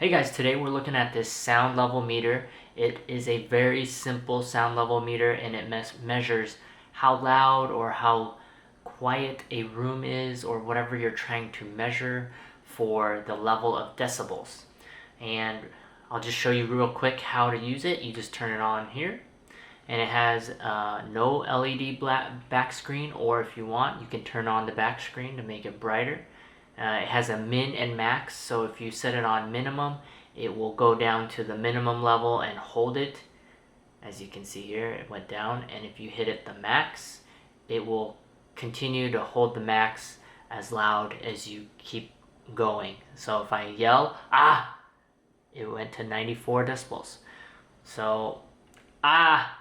Hey guys, today we're looking at this sound level meter. It is a very simple sound level meter and it measures how loud or how quiet a room is or whatever you're trying to measure for the level of decibels. And I'll just show you real quick how to use it. You just turn it on here and it has no LED back screen, or if you want you can turn on the back screen to make it brighter. It has a min and max, so if you set it on minimum, it will go down to the minimum level and hold it. As you can see here, it went down, and if you hit it the max, it will continue to hold the max as loud as you keep going. So if I yell, ah, it went to 94 decibels. So, ah,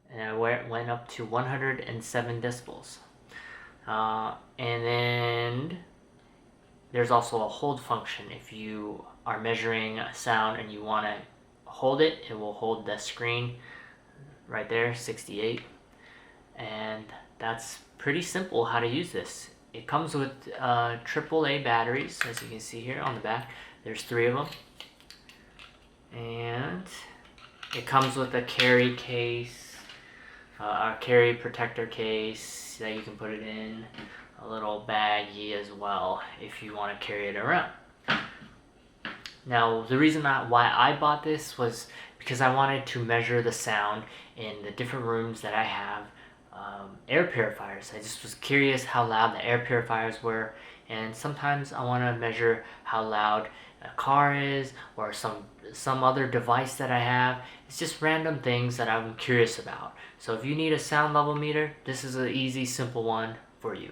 and it went up to 107 decibels. And then there's also a hold function. If you are measuring a sound and you want to hold it, it will hold the screen right there, 68. And that's pretty simple how to use this. It comes with AAA batteries, as you can see here on the back. There's 3 of them. And it comes with a carry case, a carry protector case that you can put it in. A little baggie as well if you want to carry it around. Now, the reason why I bought this was because I wanted to measure the sound in the different rooms that I have air purifiers. I just was curious how loud the air purifiers were, and sometimes I want to measure how loud a car is or some other device that I have. It's just random things that I'm curious about. So if you need a sound level meter, this is an easy, simple one for you.